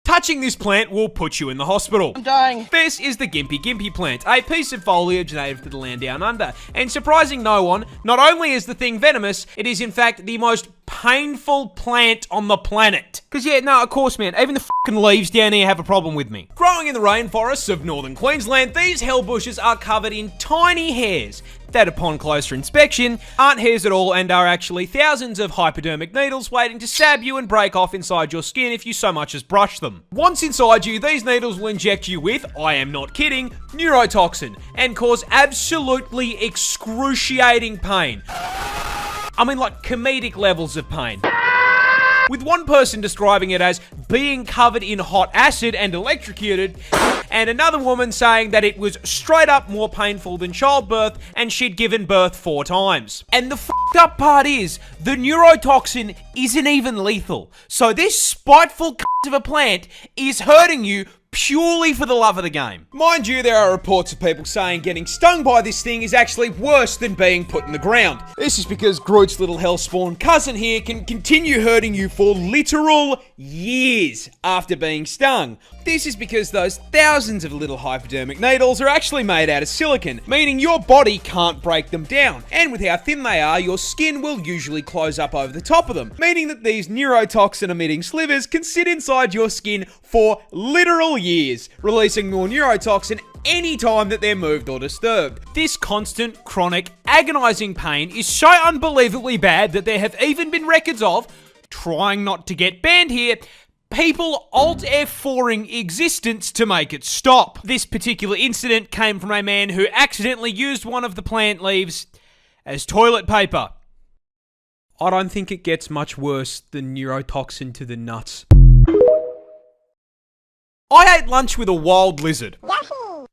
Touching this plant will put you in the hospital. I'm dying. This is the Gimpy Gimpy plant, a piece of foliage native to the land down under. And surprising no one, not only is the thing venomous, it is in fact the most painful plant on the planet. Cause yeah, no, of course man, even the fucking leaves down here have a problem with me. Growing in the rainforests of northern Queensland, these hell bushes are covered in tiny hairs that upon closer inspection aren't hairs at all and are actually thousands of hypodermic needles waiting to stab you and break off inside your skin if you so much as brush them. Once inside you, these needles will inject you with, I am not kidding, neurotoxin and cause absolutely excruciating pain. I mean like comedic levels of pain. With one person describing it as being covered in hot acid and electrocuted, and another woman saying that it was straight up more painful than childbirth and she'd given birth 4 times. And the fucked up part is, the neurotoxin isn't even lethal. So this spiteful of a plant is hurting you purely for the love of the game. Mind you, there are reports of people saying getting stung by this thing is actually worse than being put in the ground. This is because Groot's little hellspawn cousin here can continue hurting you for literal years after being stung. This is because those thousands of little hypodermic needles are actually made out of silicon, meaning your body can't break them down. And with how thin they are, your skin will usually close up over the top of them, meaning that these neurotoxin emitting slivers can sit inside your skin for literal years, releasing more neurotoxin anytime that they're moved or disturbed. This constant, chronic, agonizing pain is so unbelievably bad that there have even been records of, trying not to get banned here, people Alt F4ing existence to make it stop. This particular incident came from a man who accidentally used one of the plant leaves as toilet paper. I don't think it gets much worse than neurotoxin to the nuts. I ate lunch with a wild lizard.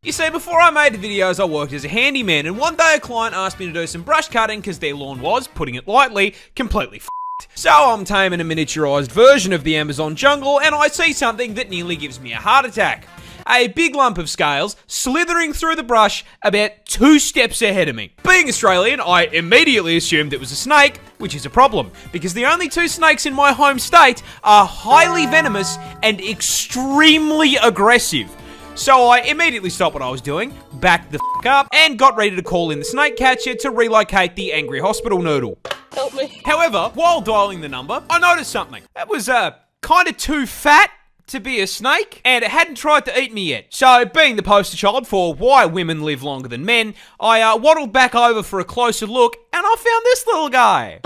You see, before I made the videos, I worked as a handyman, and one day a client asked me to do some brush cutting because their lawn was, putting it lightly, completely f***ed. So I'm taming a miniaturized version of the Amazon jungle, and I see something that nearly gives me a heart attack. A big lump of scales slithering through the brush about 2 steps ahead of me. Being Australian, I immediately assumed it was a snake, which is a problem, because the only 2 snakes in my home state are highly venomous and extremely aggressive. So I immediately stopped what I was doing, backed the f*** up, and got ready to call in the snake catcher to relocate the angry hospital noodle. Help me. However, while dialing the number, I noticed something. That was, kinda too fat to be a snake, and it hadn't tried to eat me yet. So, being the poster child for why women live longer than men, I waddled back over for a closer look, and I found this little guy.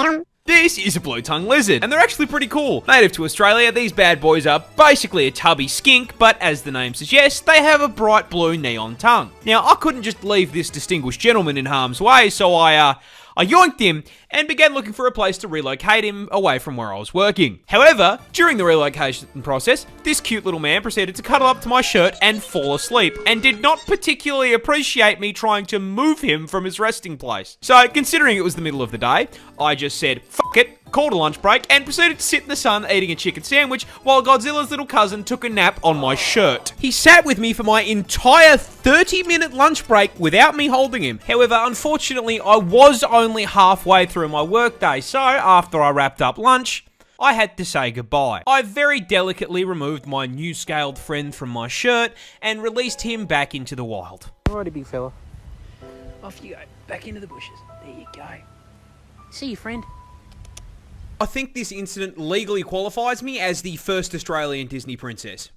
This is a blue-tongue lizard, and they're actually pretty cool. Native to Australia, these bad boys are basically a tubby skink, but as the name suggests, they have a bright blue neon tongue. Now, I couldn't just leave this distinguished gentleman in harm's way, so I yoinked him and began looking for a place to relocate him away from where I was working. However, during the relocation process, this cute little man proceeded to cuddle up to my shirt and fall asleep, and did not particularly appreciate me trying to move him from his resting place. So, considering it was the middle of the day, I just said, fuck it, called a lunch break, and proceeded to sit in the sun eating a chicken sandwich while Godzilla's little cousin took a nap on my shirt. He sat with me for my entire 30-minute lunch break without me holding him. However, unfortunately, I was only halfway through my workday, so after I wrapped up lunch, I had to say goodbye. I very delicately removed my new scaled friend from my shirt and released him back into the wild. Alrighty, big fella. Off you go, back into the bushes. There you go. See you, friend. I think this incident legally qualifies me as the first Australian Disney princess.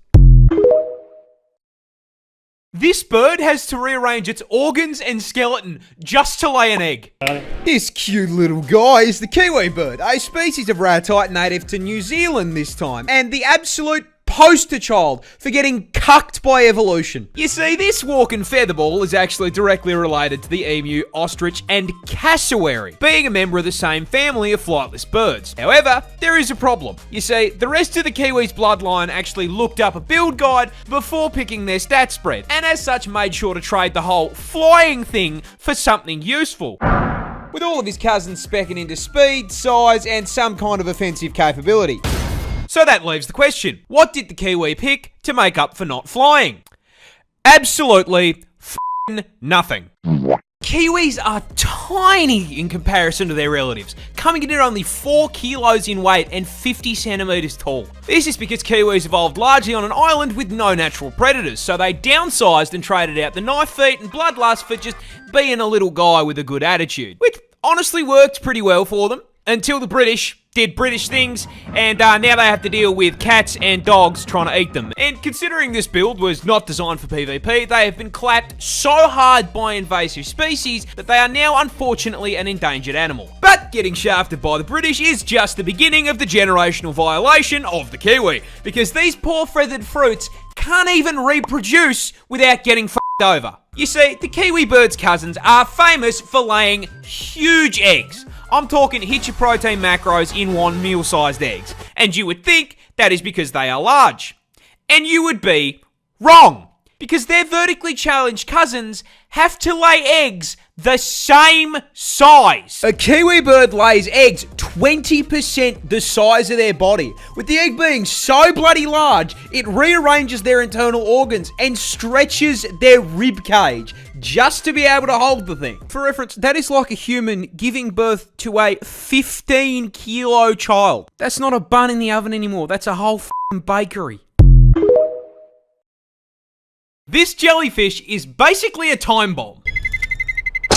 This bird has to rearrange its organs and skeleton just to lay an egg. This cute little guy is the kiwi bird, a species of ratite native to New Zealand this time, and the absolute poster child for getting cucked by evolution. You see, this walking featherball is actually directly related to the emu, ostrich, and cassowary, being a member of the same family of flightless birds. However, there is a problem. You see, the rest of the kiwi's bloodline actually looked up a build guide before picking their stat spread, and as such made sure to trade the whole flying thing for something useful, with all of his cousins specking into speed, size, and some kind of offensive capability. So that leaves the question, what did the kiwi pick to make up for not flying? Absolutely f***ing nothing. Kiwis are tiny in comparison to their relatives, coming in at only 4 kilos in weight and 50 centimeters tall. This is because kiwis evolved largely on an island with no natural predators, so they downsized and traded out the knife feet and bloodlust for just being a little guy with a good attitude, which honestly worked pretty well for them, until the British did British things, and now they have to deal with cats and dogs trying to eat them. And considering this build was not designed for PvP, they have been clapped so hard by invasive species that they are now unfortunately an endangered animal. But getting shafted by the British is just the beginning of the generational violation of the Kiwi, because these poor feathered fruits can't even reproduce without getting f***ed over. You see, the Kiwi bird's cousins are famous for laying huge eggs. I'm talking hit your protein macros in one meal-sized eggs. And you would think that is because they are large. And you would be wrong. Because their vertically challenged cousins have to lay eggs the same size. A kiwi bird lays eggs 20% the size of their body. With the egg being so bloody large, it rearranges their internal organs and stretches their rib cage just to be able to hold the thing. For reference, that is like a human giving birth to a 15-kilo child. That's not a bun in the oven anymore. That's a whole f***ing bakery. This jellyfish is basically a time bomb.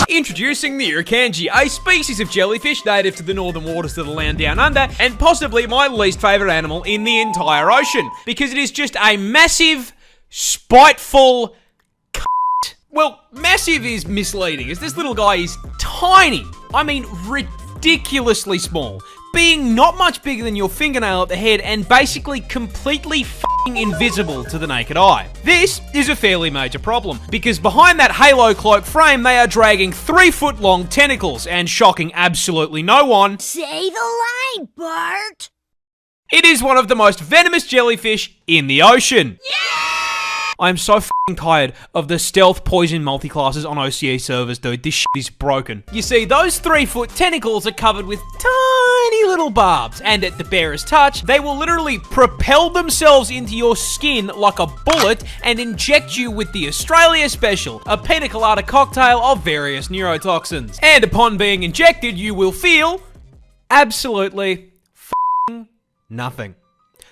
Introducing the Irukandji, a species of jellyfish native to the northern waters of the land down under, and possibly my least favourite animal in the entire ocean, because it is just a massive, spiteful cunt. Well, massive is misleading, as this little guy is tiny. I mean, ridiculously small, being not much bigger than your fingernail at the head and basically completely f***ing invisible to the naked eye. This is a fairly major problem, because behind that halo cloak frame they are dragging 3-foot-long tentacles and shocking absolutely no one. Say the line, Bart! It is one of the most venomous jellyfish in the ocean. Yeah! I'm so f***ing tired of the stealth poison multiclasses on OCE servers, dude. This shit is broken. You see, those 3-foot tentacles are covered with tiny little barbs, and at the barest touch, they will literally propel themselves into your skin like a bullet and inject you with the Australia Special, a pina colada cocktail of various neurotoxins. And upon being injected, you will feel absolutely f***ing nothing.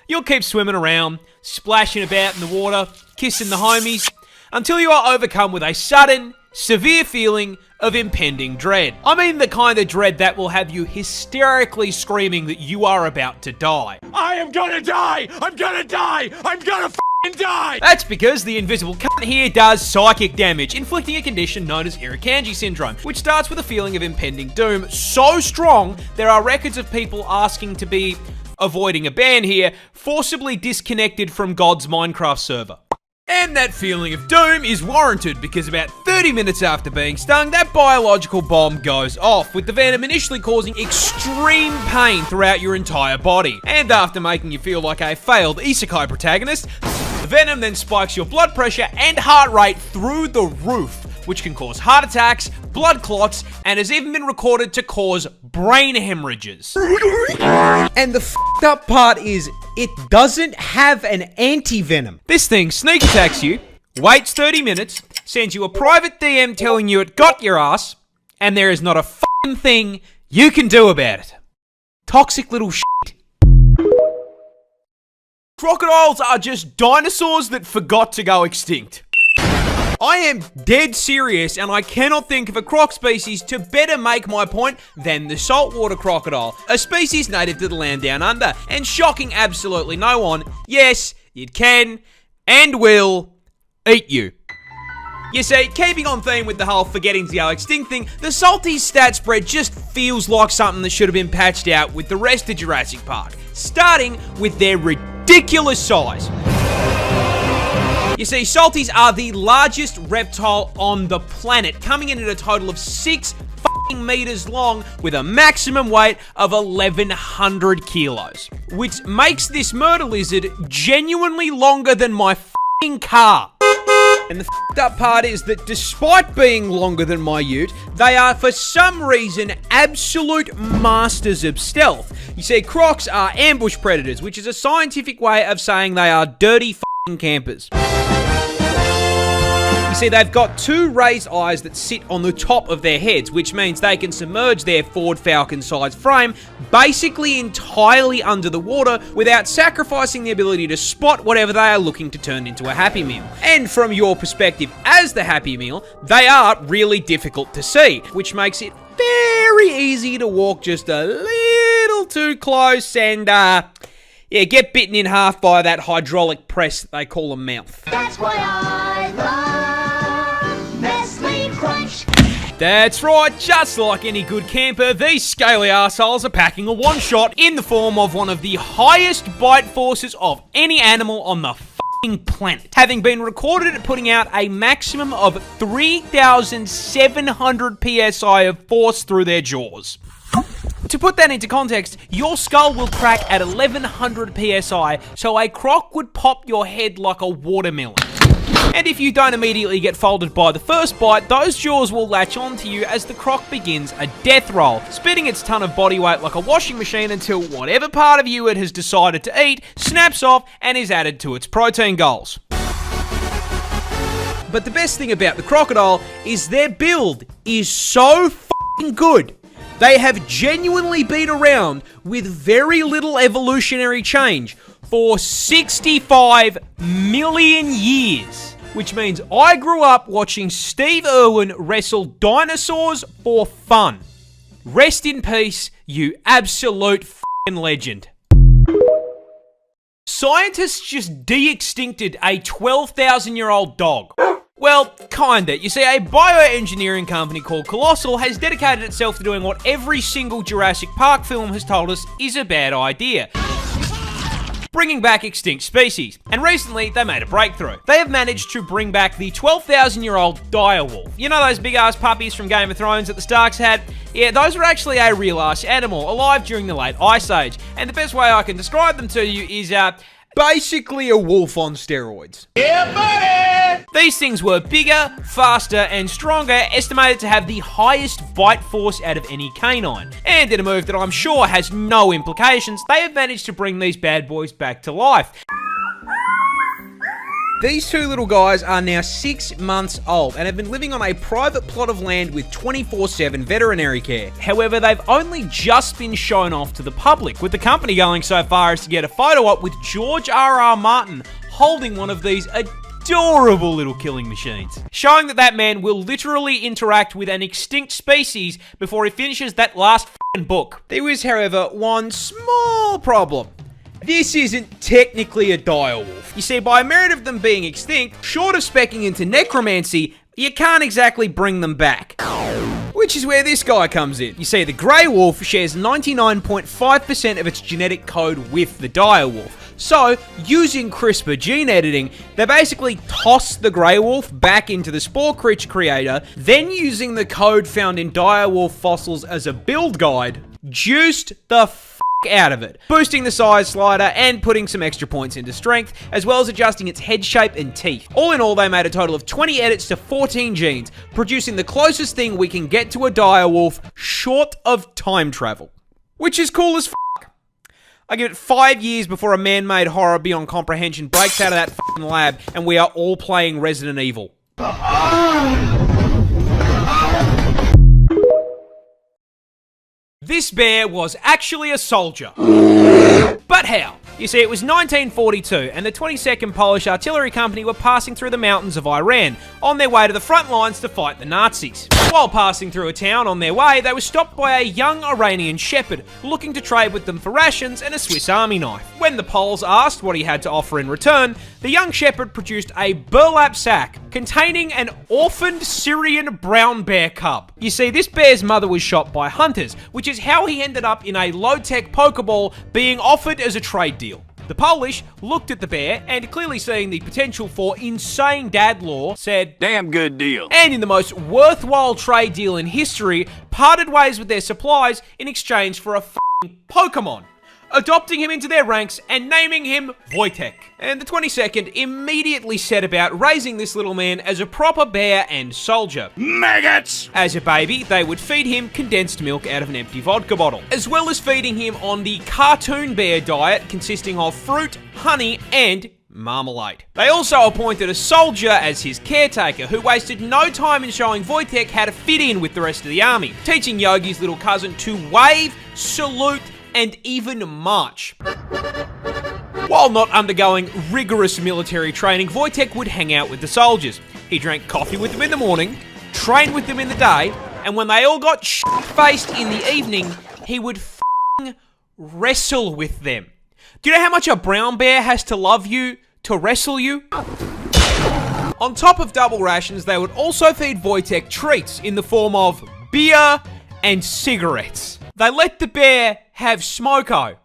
You'll keep swimming around, splashing about in the water, kissing the homies, until you are overcome with a sudden, severe feeling of impending dread. I mean the kind of dread that will have you hysterically screaming that you are about to die. I am gonna die! I'm gonna die! I'm gonna f***ing die! That's because the invisible cunt here does psychic damage, inflicting a condition known as Irukandji syndrome, which starts with a feeling of impending doom so strong there are records of people asking to be, avoiding a ban here, forcibly disconnected from God's Minecraft server. And that feeling of doom is warranted because about 30 minutes after being stung, that biological bomb goes off, with the venom initially causing extreme pain throughout your entire body. And after making you feel like a failed isekai protagonist, the venom then spikes your blood pressure and heart rate through the roof, which can cause heart attacks, blood clots, and has even been recorded to cause brain hemorrhages. And the f***ed up part is, it doesn't have an anti-venom. This thing sneak attacks you, waits 30 minutes, sends you a private DM telling you it got your ass, and there is not a f***ing thing you can do about it. Toxic little shit. Crocodiles are just dinosaurs that forgot to go extinct. I am dead serious, and I cannot think of a croc species to better make my point than the saltwater crocodile, a species native to the land down under, and shocking absolutely no one, yes, it can and will eat you. You see, keeping on theme with the whole forgetting to go extinct thing, the Salties stat spread just feels like something that should have been patched out with the rest of Jurassic Park, starting with their ridiculous size. You see, salties are the largest reptile on the planet, coming in at a total of 6 meters long with a maximum weight of 1,100 kilos, which makes this murder lizard genuinely longer than my car. And the f***ed up part is that despite being longer than my ute, they are for some reason absolute masters of stealth. You see, crocs are ambush predators, which is a scientific way of saying they are dirty campers. You You see, they've got two raised eyes that sit on the top of their heads, which means they can submerge their Ford Falcon-sized frame basically entirely under the water without sacrificing the ability to spot whatever they are looking to turn into a Happy Meal. And from your perspective as the Happy Meal, they are really difficult to see, which makes it very easy to walk just a little too close and, get bitten in half by that hydraulic press that they call a mouth. That's why I love Nestle Crunch. That's right, just like any good camper, these scaly arseholes are packing a one-shot in the form of one of the highest bite forces of any animal on the f***ing planet, having been recorded at putting out a maximum of 3,700 psi of force through their jaws. To put that into context, your skull will crack at 1,100 psi, so a croc would pop your head like a watermelon. And if you don't immediately get folded by the first bite, those jaws will latch onto you as the croc begins a death roll, spitting its ton of body weight like a washing machine until whatever part of you it has decided to eat snaps off and is added to its protein goals. But the best thing about the crocodile is their build is so f***ing good. They have genuinely been around with very little evolutionary change for 65 million years. Which means I grew up watching Steve Irwin wrestle dinosaurs for fun. Rest in peace, you absolute f***ing legend. Scientists just de-extincted a 12,000-year-old dog. Well, kinda. You see, a bioengineering company called Colossal has dedicated itself to doing what every single Jurassic Park film has told us is a bad idea. Bringing back extinct species. And recently, they made a breakthrough. They have managed to bring back the 12,000-year-old direwolf. You know those big-ass puppies from Game of Thrones that the Starks had? Yeah, those were actually a real-ass animal, alive during the late Ice Age. And the best way I can describe them to you is, basically a wolf on steroids. Yeah, buddy! These things were bigger, faster, and stronger, estimated to have the highest bite force out of any canine. And in a move that I'm sure has no implications, they have managed to bring these bad boys back to life. These two little guys are now 6 months old and have been living on a private plot of land with 24/7 veterinary care. However, they've only just been shown off to the public, with the company going so far as to get a photo op with George R.R. Martin holding one of these adorable little killing machines, showing that man will literally interact with an extinct species before he finishes that last f***ing book. There is, however, one small problem. This isn't technically a direwolf. You see, by merit of them being extinct, short of specking into necromancy, you can't exactly bring them back. Which is where this guy comes in. You see, the grey wolf shares 99.5% of its genetic code with the direwolf. So, using CRISPR gene editing, they basically toss the grey wolf back into the spore creature creator, then using the code found in direwolf fossils as a build guide, juiced the out of it, boosting the size slider and putting some extra points into strength, as well as adjusting its head shape and teeth. All in all, they made a total of 20 edits to 14 genes, producing the closest thing we can get to a direwolf short of time travel. Which is cool as f***. I give it 5 years before a man-made horror beyond comprehension breaks out of that f***ing lab and we are all playing Resident Evil. This bear was actually a soldier. But how? You see, it was 1942, and the 22nd Polish Artillery Company were passing through the mountains of Iran, on their way to the front lines to fight the Nazis. While passing through a town on their way, they were stopped by a young Iranian shepherd, looking to trade with them for rations and a Swiss Army knife. When the Poles asked what he had to offer in return, the young shepherd produced a burlap sack containing an orphaned Syrian brown bear cub. You see, this bear's mother was shot by hunters, which is how he ended up in a low-tech Pokeball being offered as a trade deal. The Polish looked at the bear and, clearly seeing the potential for insane dad lore, said, "Damn good deal." And in the most worthwhile trade deal in history, parted ways with their supplies in exchange for a f***ing Pokemon, adopting him into their ranks and naming him Wojtek. And the 22nd immediately set about raising this little man as a proper bear and soldier. Maggots! As a baby, they would feed him condensed milk out of an empty vodka bottle, as well as feeding him on the cartoon bear diet consisting of fruit, honey, and marmalade. They also appointed a soldier as his caretaker, who wasted no time in showing Wojtek how to fit in with the rest of the army, teaching Yogi's little cousin to wave, salute, and even march. While not undergoing rigorous military training, Wojtek would hang out with the soldiers. He drank coffee with them in the morning, trained with them in the day, and when they all got shit-faced in the evening, he would wrestle with them. Do you know how much a brown bear has to love you to wrestle you? On top of double rations, they would also feed Wojtek treats in the form of beer and cigarettes. They let the bear have smoko.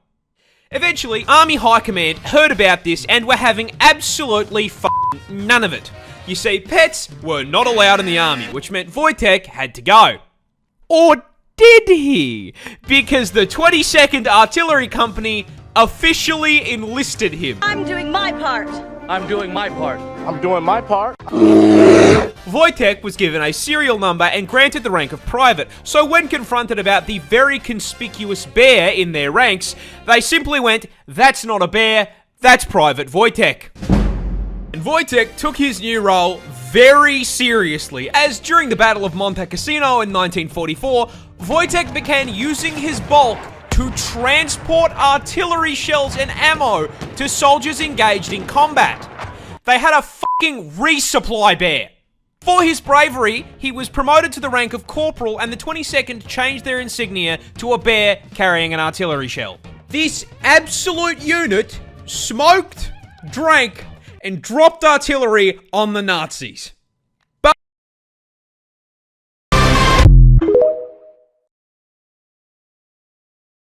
Eventually, Army High Command heard about this and were having absolutely none of it. You see, pets were not allowed in the army, which meant Wojtek had to go. Or did he? Because the 22nd Artillery Company officially enlisted him. I'm doing my part. I'm doing my part. I'm doing my part. Wojtek was given a serial number and granted the rank of private, so when confronted about the very conspicuous bear in their ranks, they simply went, "That's not a bear, that's Private Wojtek." And Wojtek took his new role very seriously, as during the Battle of Monte Cassino in 1944, Wojtek began using his bulk to transport artillery shells and ammo to soldiers engaged in combat. They had a fucking resupply bear. For his bravery, he was promoted to the rank of corporal, and the 22nd changed their insignia to a bear carrying an artillery shell. This absolute unit smoked, drank, and dropped artillery on the Nazis.